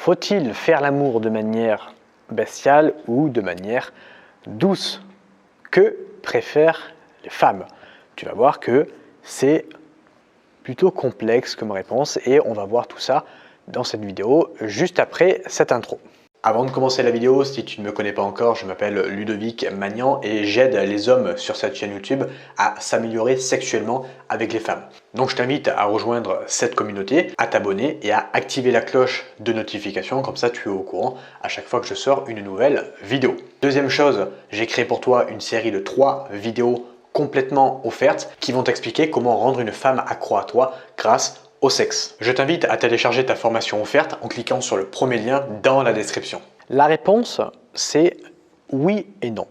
faut-il faire l'amour de manière bestiale ou de manière douce? Que préfèrent les femmes? Tu vas voir que c'est plutôt complexe comme réponse et on va voir tout ça dans cette vidéo juste après cette intro. Avant de commencer la vidéo, si tu ne me connais pas encore, je m'appelle Ludovic Magnan et j'aide les hommes sur cette chaîne YouTube à s'améliorer sexuellement avec les femmes. Donc je t'invite à rejoindre cette communauté, à t'abonner et à activer la cloche de notification, comme ça tu es au courant à chaque fois que je sors une nouvelle vidéo. Deuxième chose, j'ai créé pour toi une série de 3 vidéos complètement offertes qui vont t'expliquer comment rendre une femme accro à toi grâce au sexe. Je t'invite à télécharger ta formation offerte en cliquant sur le premier lien dans la description. La réponse, c'est oui et non.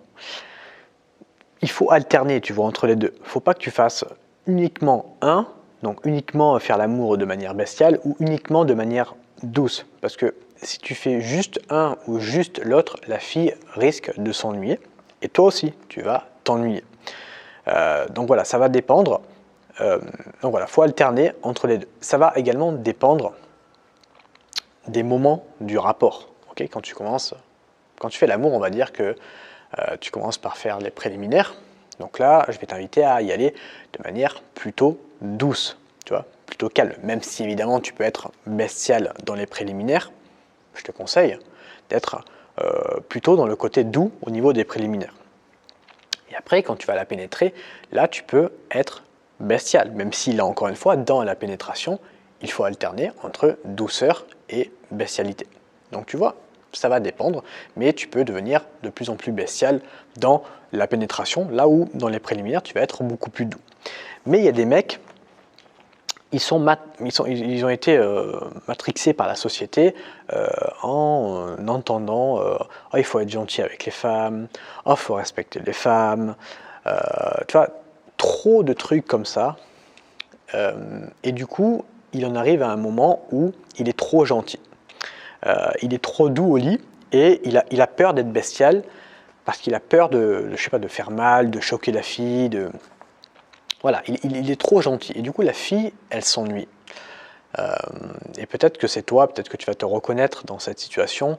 Il faut alterner, tu vois, entre les deux. Il ne faut pas que tu fasses uniquement un, donc uniquement faire l'amour de manière bestiale ou uniquement de manière douce. Parce que si tu fais juste un ou juste l'autre, la fille risque de s'ennuyer et toi aussi, tu vas t'ennuyer. Donc voilà, ça va dépendre. Donc voilà, il faut alterner entre les deux. Ça va également dépendre des moments du rapport. Okay, quand tu fais l'amour, on va dire que tu commences par faire les préliminaires. Donc là, je vais t'inviter à y aller de manière plutôt douce, tu vois, plutôt calme. Même si évidemment tu peux être bestial dans les préliminaires, je te conseille d'être plutôt dans le côté doux au niveau des préliminaires. Et après, quand tu vas la pénétrer, là tu peux être bestial, même si là encore une fois, dans la pénétration, il faut alterner entre douceur et bestialité. Donc tu vois, ça va dépendre, mais tu peux devenir de plus en plus bestial dans la pénétration, là où dans les préliminaires, tu vas être beaucoup plus doux. Mais il y a des mecs, ils ont été matrixés par la société en entendant oh, il faut être gentil avec les femmes, oh, il faut respecter les femmes, tu vois, trop de trucs comme ça. Et du coup, il en arrive à un moment où il est trop gentil. Il est trop doux au lit et il a peur d'être bestial parce qu'il a peur je sais pas, de faire mal, de choquer la fille, voilà, il est trop gentil. Et du coup, la fille, elle s'ennuie. Et peut-être que c'est toi, peut-être que tu vas te reconnaître dans cette situation.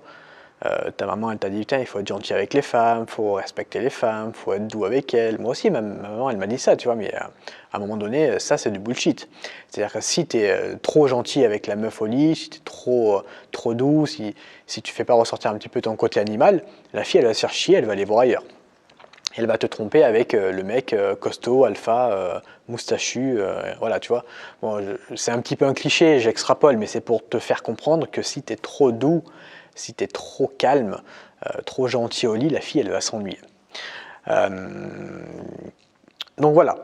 Ta maman, elle t'a dit, il faut être gentil avec les femmes, il faut respecter les femmes, il faut être doux avec elles. Moi aussi, ma maman, elle m'a dit ça, tu vois, mais à un moment donné, ça, c'est du bullshit. C'est-à-dire que si tu es trop gentil avec la meuf au lit, si tu es trop doux, si tu ne fais pas ressortir un petit peu ton côté animal, la fille, elle va se faire chier, elle va aller voir ailleurs. Elle va te tromper avec le mec costaud, alpha, moustachu, voilà, tu vois. Bon, c'est un petit peu un cliché, j'extrapole, mais c'est pour te faire comprendre que si tu es trop doux, si tu es trop calme, trop gentil au lit, la fille, elle va s'ennuyer. Donc voilà.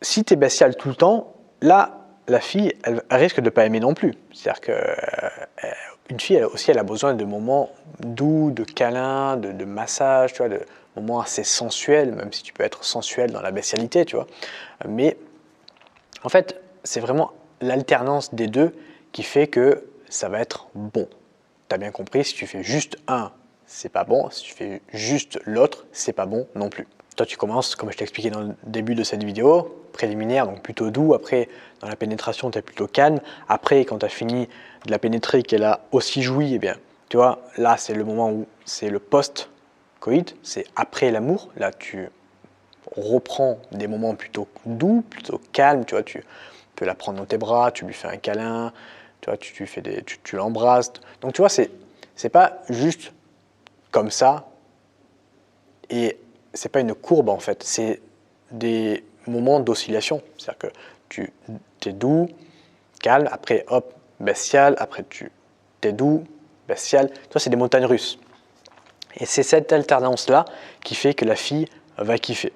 Si tu es bestial tout le temps, là, la fille, elle risque de ne pas aimer non plus. C'est-à-dire qu'une fille, elle a besoin de moments doux, de câlins, de massages, tu vois, de moments assez sensuels, même si tu peux être sensuel dans la bestialité, tu vois. Mais en fait, c'est vraiment l'alternance des deux qui fait que ça va être bon. Tu as bien compris, si tu fais juste un, c'est pas bon. Si tu fais juste l'autre, c'est pas bon non plus. Toi, tu commences, comme je t'ai expliqué dans le début de cette vidéo, préliminaire, donc plutôt doux. Après, dans la pénétration, tu es plutôt calme. Après, quand tu as fini de la pénétrer, qu'elle a aussi joui, eh bien, tu vois, là, c'est le moment où c'est le post-coït, c'est après l'amour. Là, tu reprends des moments plutôt doux, plutôt calmes. Tu vois, tu peux la prendre dans tes bras, tu lui fais un câlin, tu vois, tu l'embrasses. Donc, tu vois, c'est pas juste comme ça. Et c'est pas une courbe en fait, c'est des moments d'oscillation. C'est-à-dire que tu es doux, calme, après hop, bestial, après tu es doux, bestial. Toi, c'est des montagnes russes. Et c'est cette alternance-là qui fait que la fille va kiffer.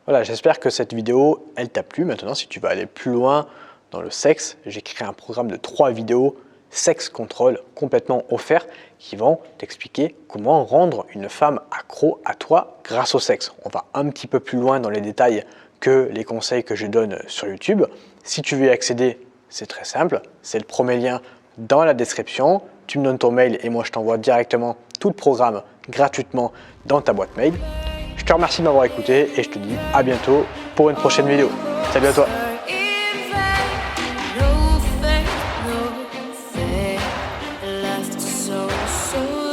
Voilà, j'espère que cette vidéo, elle t'a plu. Maintenant, si tu veux aller plus loin dans le sexe, j'ai créé un programme de 3 vidéos Sex Control complètement offert qui vont t'expliquer comment rendre une femme accro à toi grâce au sexe. On va un petit peu plus loin dans les détails que les conseils que je donne sur YouTube. Si tu veux y accéder, c'est très simple. C'est le premier lien dans la description. Tu me donnes ton mail et moi je t'envoie directement tout le programme gratuitement dans ta boîte mail. Je te remercie de m'avoir écouté et je te dis à bientôt pour une prochaine vidéo. Salut à toi! Last soon.